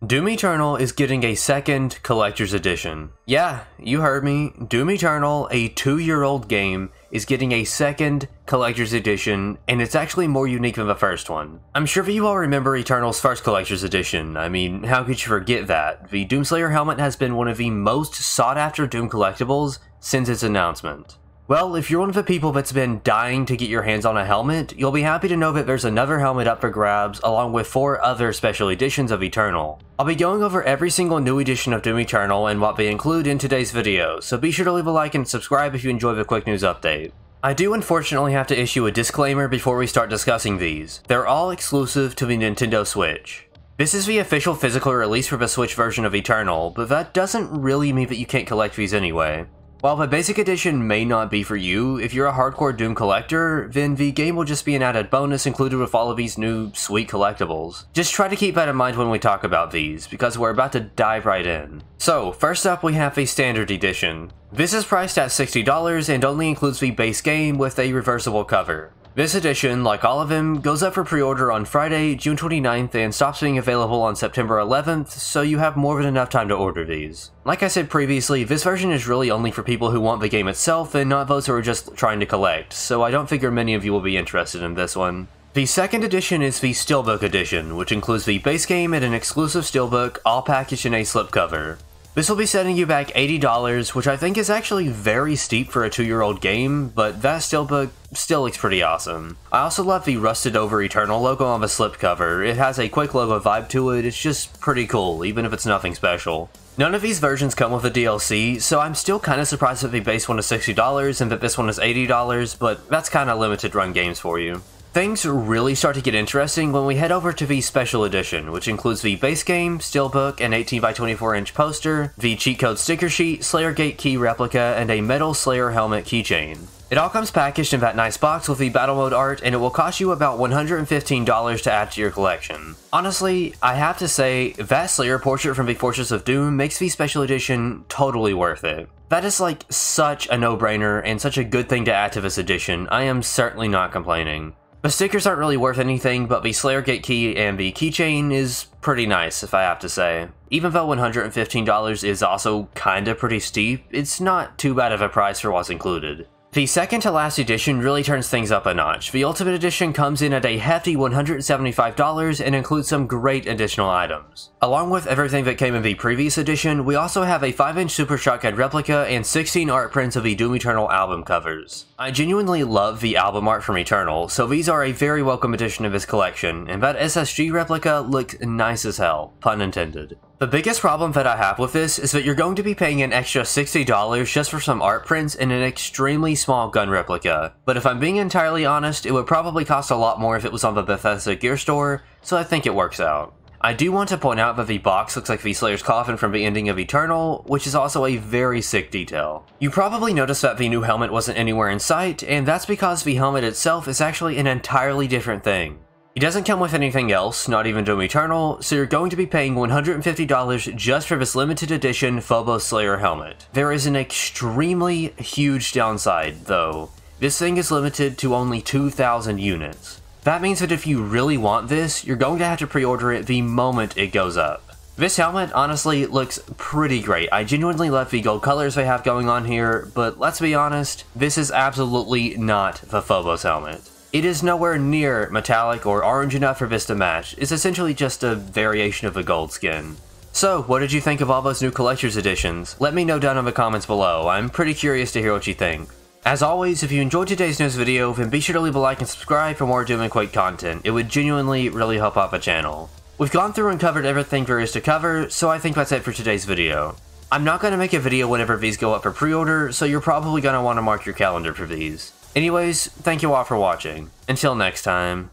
Doom Eternal is getting a second Collector's Edition. Yeah, you heard me. Doom Eternal, a 2-year-old game, is getting a second Collector's Edition, and it's actually more unique than the first one. I'm sure that you all remember Eternal's first Collector's Edition. I mean, how could you forget that? The Doomslayer helmet has been one of the most sought-after Doom collectibles since its announcement. Well, if you're one of the people that's been dying to get your hands on a helmet, you'll be happy to know that there's another helmet up for grabs, along with 4 other special editions of Eternal. I'll be going over every single new edition of Doom Eternal and what they include in today's video, so be sure to leave a like and subscribe if you enjoy the quick news update. I do unfortunately have to issue a disclaimer before we start discussing these. They're all exclusive to the Nintendo Switch. This is the official physical release for the Switch version of Eternal, but that doesn't really mean that you can't collect these anyway. While the basic edition may not be for you, if you're a hardcore Doom collector, then the game will just be an added bonus included with all of these new sweet collectibles. Just try to keep that in mind when we talk about these, because we're about to dive right in. So, first up we have the Standard Edition. This is priced at $60 and only includes the base game with a reversible cover. This edition, like all of them, goes up for pre-order on Friday, June 29th and stops being available on September 11th, so you have more than enough time to order these. Like I said previously, this version is really only for people who want the game itself and not those who are just trying to collect, so I don't figure many of you will be interested in this one. The second edition is the Steelbook Edition, which includes the base game and an exclusive steelbook, all packaged in a slipcover. This will be setting you back $80, which I think is actually very steep for a 2-year-old game, but that steelbook still looks pretty awesome. I also love the rusted over Eternal logo on the slipcover. It has a Quake logo vibe to it, it's just pretty cool, even if it's nothing special. None of these versions come with a DLC, so I'm still kinda surprised that the base one is $60 and that this one is $80, but that's kinda limited run games for you. Things really start to get interesting when we head over to the Special Edition, which includes the base game, steelbook, an 18x24-inch poster, the cheat code sticker sheet, Slayergate key replica, and a metal Slayer helmet keychain. It all comes packaged in that nice box with the battle mode art, and it will cost you about $115 to add to your collection. Honestly, I have to say, that Slayer portrait from the Fortress of Doom makes the Special Edition totally worth it. That is like such a no-brainer and such a good thing to add to this edition. I am certainly not complaining. The stickers aren't really worth anything, but the Slayergate key and the keychain is pretty nice, if I have to say. Even though $115 is also kinda pretty steep, it's not too bad of a price for what's included. The second to last edition really turns things up a notch. The Ultimate Edition comes in at a hefty $175 and includes some great additional items. Along with everything that came in the previous edition, we also have a 5-inch Super Shotgun replica and 16 art prints of the Doom Eternal album covers. I genuinely love the album art from Eternal, so these are a very welcome addition to this collection, and that SSG replica looks nice as hell, pun intended. The biggest problem that I have with this is that you're going to be paying an extra $60 just for some art prints and an extremely small gun replica, but if I'm being entirely honest, it would probably cost a lot more if it was on the Bethesda Gear Store, so I think it works out. I do want to point out that the box looks like the Slayer's coffin from the ending of Eternal, which is also a very sick detail. You probably noticed that the new helmet wasn't anywhere in sight, and that's because the helmet itself is actually an entirely different thing. It doesn't come with anything else, not even Doom Eternal, so you're going to be paying $150 just for this limited edition Phobos Slayer helmet. There is an extremely huge downside, though. This thing is limited to only 2,000 units. That means that if you really want this, you're going to have to pre-order it the moment it goes up. This helmet honestly looks pretty great. I genuinely love the gold colors they have going on here, but let's be honest, this is absolutely not the Phobos helmet. It is nowhere near metallic or orange enough for this to match. It's essentially just a variation of the gold skin. So, what did you think of all those new collector's editions? Let me know down in the comments below. I'm pretty curious to hear what you think. As always, if you enjoyed today's news video, then be sure to leave a like and subscribe for more Doom and Quake content. It would genuinely really help out the channel. We've gone through and covered everything there is to cover, so I think that's it for today's video. I'm not going to make a video whenever these go up for pre-order, so you're probably going to want to mark your calendar for these. Anyways, thank you all for watching. Until next time.